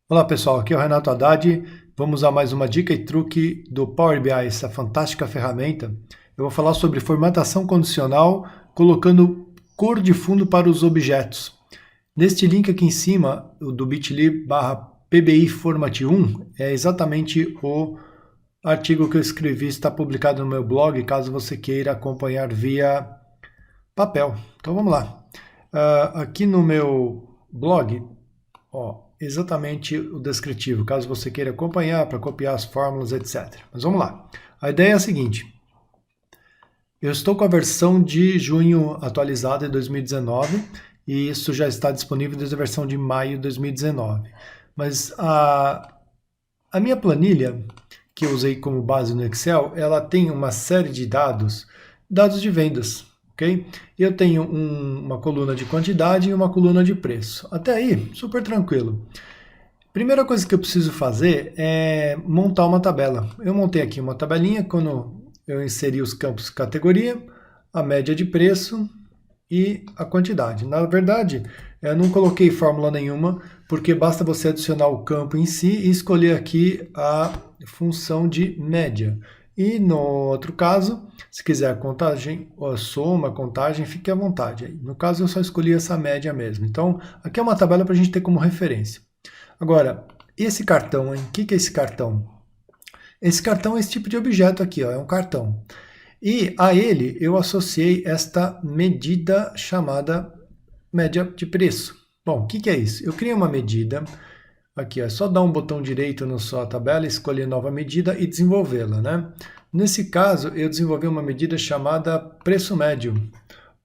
Olá pessoal, aqui é o Renato Haddad. Vamos a mais uma dica e truque do Power BI, essa fantástica ferramenta. Eu vou falar sobre formatação condicional, colocando cor de fundo para os objetos. Neste link aqui em cima, o do bit.ly/pbi format 1, é exatamente o artigo que eu escrevi, está publicado no meu blog, caso você queira acompanhar via papel. Então vamos lá. Aqui no meu blog, exatamente o descritivo, caso você queira acompanhar para copiar as fórmulas, etc. Mas vamos lá. A ideia é a seguinte. Eu estou com a versão de junho atualizada de 2019 e isso já está disponível desde a versão de maio de 2019. Mas a minha planilha, que eu usei como base no Excel, ela tem uma série de dados de vendas. Okay? Eu tenho uma coluna de quantidade e uma coluna de preço. Até aí, super tranquilo. Primeira coisa que eu preciso fazer é montar uma tabela. Eu montei aqui uma tabelinha quando eu inseri os campos categoria, a média de preço e a quantidade. Na verdade, eu não coloquei fórmula nenhuma, porque basta você adicionar o campo em si e escolher aqui a função de média. E no outro caso, se quiser contagem, ou soma, contagem, fique à vontade. No caso, eu só escolhi essa média mesmo. Então, aqui é uma tabela para a gente ter como referência. Agora, esse cartão, hein? O que é esse cartão? Esse cartão é esse tipo de objeto aqui, é um cartão. E a ele eu associei esta medida chamada média de preço. Bom, o que é isso? Eu criei uma medida. Aqui é só dar um botão direito na sua tabela, escolher nova medida e desenvolvê-la, né? Nesse caso, eu desenvolvi uma medida chamada preço médio.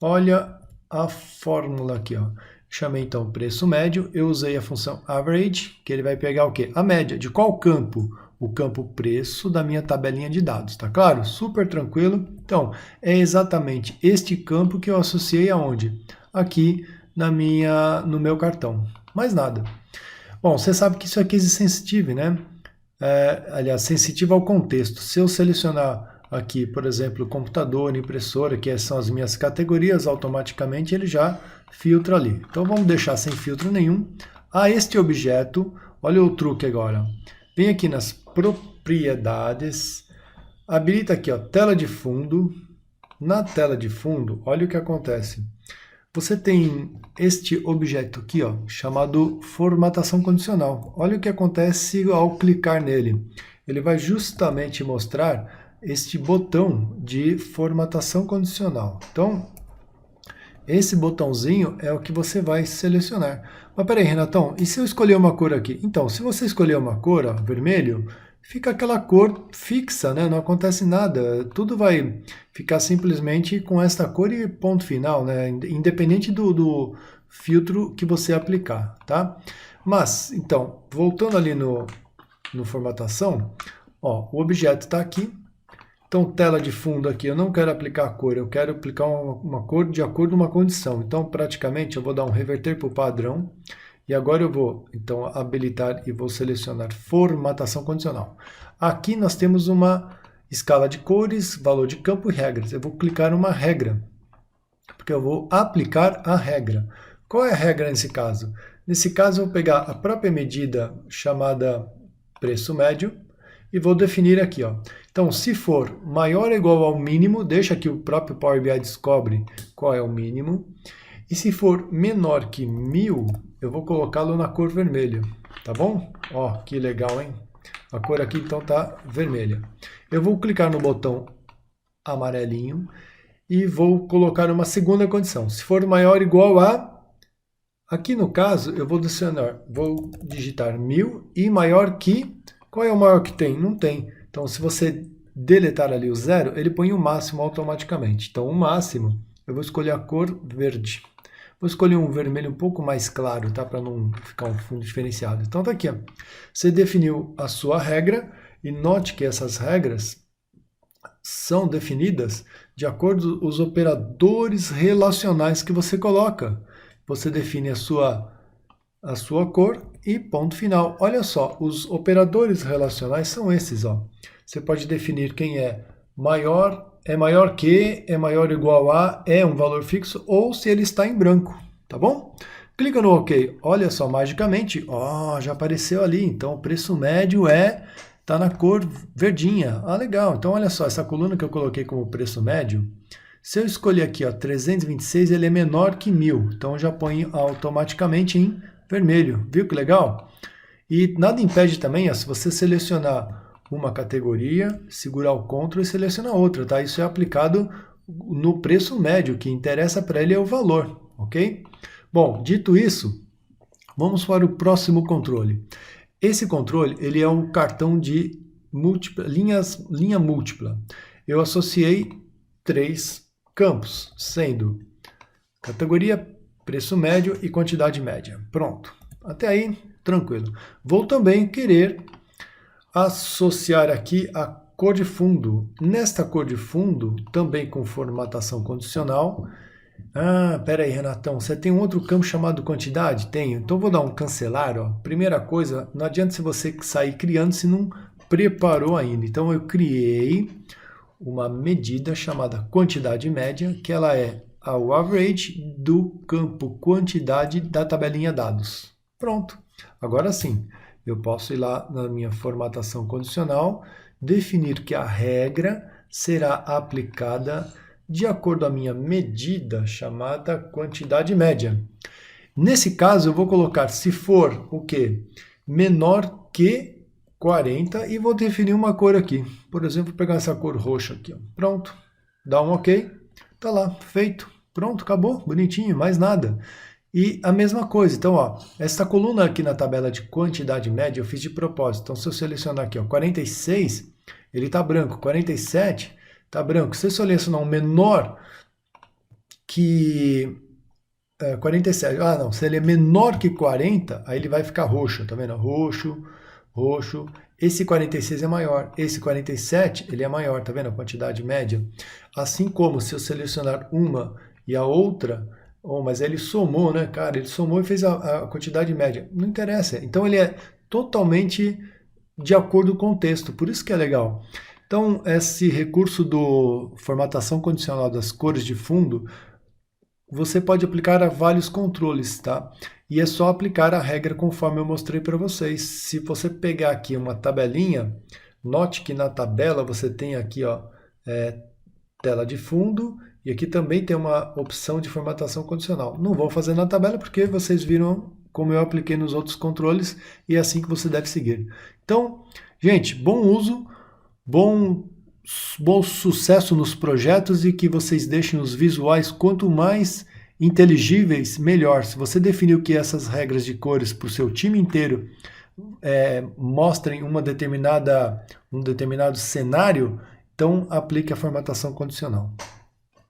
Olha a fórmula aqui, ó. Chamei então preço médio, eu usei a função average, que ele vai pegar o quê? A média. De qual campo? O campo preço da minha tabelinha de dados, tá claro? Super tranquilo. Então, é exatamente este campo que eu associei aonde? Aqui no meu cartão. Mais nada. Bom, você sabe que isso é case sensitive, né? Aliás, sensitivo ao contexto. Se eu selecionar aqui, por exemplo, computador, impressora, que são as minhas categorias, automaticamente ele já filtra ali. Então vamos deixar sem filtro nenhum. Este objeto, olha o truque agora. Vem aqui nas propriedades, habilita aqui, ó, tela de fundo. Na tela de fundo, olha o que acontece. Você tem este objeto aqui, ó, chamado formatação condicional. Olha o que acontece ao clicar nele. Ele vai justamente mostrar este botão de formatação condicional. Então, esse botãozinho é o que você vai selecionar. Mas peraí, Renatão, e se eu escolher uma cor aqui? Então, se você escolher uma cor, ó, vermelho, fica aquela cor fixa, né? Não acontece nada. Tudo vai ficar simplesmente com esta cor e ponto final, né? Independente do filtro que você aplicar, tá? Mas, então, voltando ali no formatação, ó, o objeto está aqui. Então, tela de fundo aqui, eu não quero aplicar a cor, eu quero aplicar uma cor de acordo com uma condição. Então, praticamente, eu vou dar um reverter para o padrão. E agora eu vou, então, habilitar e vou selecionar formatação condicional. Aqui nós temos uma escala de cores, valor de campo e regras. Eu vou clicar uma regra, porque eu vou aplicar a regra. Qual é a regra nesse caso? Nesse caso, eu vou pegar a própria medida chamada preço médio e vou definir aqui, ó. Então, se for maior ou igual ao mínimo, deixa que o próprio Power BI descobre qual é o mínimo. E se for menor que 1000, eu vou colocá-lo na cor vermelha, tá bom? Ó, que legal, hein? A cor aqui, então, tá vermelha. Eu vou clicar no botão amarelinho e vou colocar uma segunda condição. Se for maior ou igual a... Aqui, no caso, eu vou digitar 1000 e maior que... Qual é o maior que tem? Não tem. Então, se você deletar ali o zero, ele põe o máximo automaticamente. Então, o máximo, eu vou escolher a cor verde. Vou escolher um vermelho um pouco mais claro, tá? Para não ficar um fundo diferenciado. Então, tá aqui, ó. Você definiu a sua regra e note que essas regras são definidas de acordo com os operadores relacionais que você coloca. Você define a sua cor e ponto final. Olha só, os operadores relacionais são esses, ó. Você pode definir quem é maior que, é maior ou igual a, é um valor fixo, ou se ele está em branco, tá bom? Clica no OK. Olha só, magicamente, ó, já apareceu ali. Então, o preço médio tá na cor verdinha. Ah, legal. Então, olha só, essa coluna que eu coloquei como preço médio, se eu escolher aqui, ó, 326, ele é menor que 1.000. Então, eu já ponho automaticamente em vermelho. Viu que legal? E nada impede também, ó, se você selecionar uma categoria, segurar o Ctrl e selecionar outra, tá? Isso é aplicado no preço médio, o que interessa para ele é o valor, ok? Bom, dito isso, vamos para o próximo controle. Esse controle, ele é um cartão de linha múltipla. Eu associei 3 campos, sendo categoria, preço médio e quantidade média. Pronto. Até aí, tranquilo. Vou também querer associar aqui a cor de fundo. Nesta cor de fundo, também com formatação condicional. Ah, pera aí, Renatão, você tem um outro campo chamado quantidade? Tenho. Então vou dar um cancelar, ó. Primeira coisa, não adianta se você sair criando se não preparou ainda. Então eu criei uma medida chamada quantidade média, que ela é o average do campo quantidade da tabelinha dados. Pronto. Agora sim, eu posso ir lá na minha formatação condicional, definir que a regra será aplicada de acordo com a minha medida chamada quantidade média. Nesse caso, eu vou colocar se for o quê? Menor que 40 e vou definir uma cor aqui. Por exemplo, pegar essa cor roxa aqui. Ó. Pronto. Dá um OK. Tá lá, feito. Pronto, acabou. Bonitinho, mais nada. E a mesma coisa. Então, ó, essa coluna aqui na tabela de quantidade média eu fiz de propósito. Então, se eu selecionar aqui, ó, 46, ele está branco. 47 está branco. Se eu selecionar um menor que 47, não, se ele é menor que 40, aí ele vai ficar roxo, tá vendo? Roxo, roxo. Esse 46 é maior, esse 47 ele é maior, tá vendo? A quantidade média. Assim como se eu selecionar uma e a outra, mas ele somou, né, cara? Ele somou e fez a quantidade média. Não interessa. Então ele é totalmente de acordo com o texto, por isso que é legal. Então, esse recurso do formatação condicional das cores de fundo, você pode aplicar a vários controles, tá? E é só aplicar a regra conforme eu mostrei para vocês. Se você pegar aqui uma tabelinha, note que na tabela você tem aqui, ó, tela de fundo, e aqui também tem uma opção de formatação condicional. Não vou fazer na tabela porque vocês viram como eu apliquei nos outros controles, e é assim que você deve seguir. Então, gente, bom uso, bom sucesso nos projetos e que vocês deixem os visuais quanto mais inteligíveis, melhor. Se você definiu que essas regras de cores para o seu time inteiro mostrem um determinado cenário, então aplique a formatação condicional.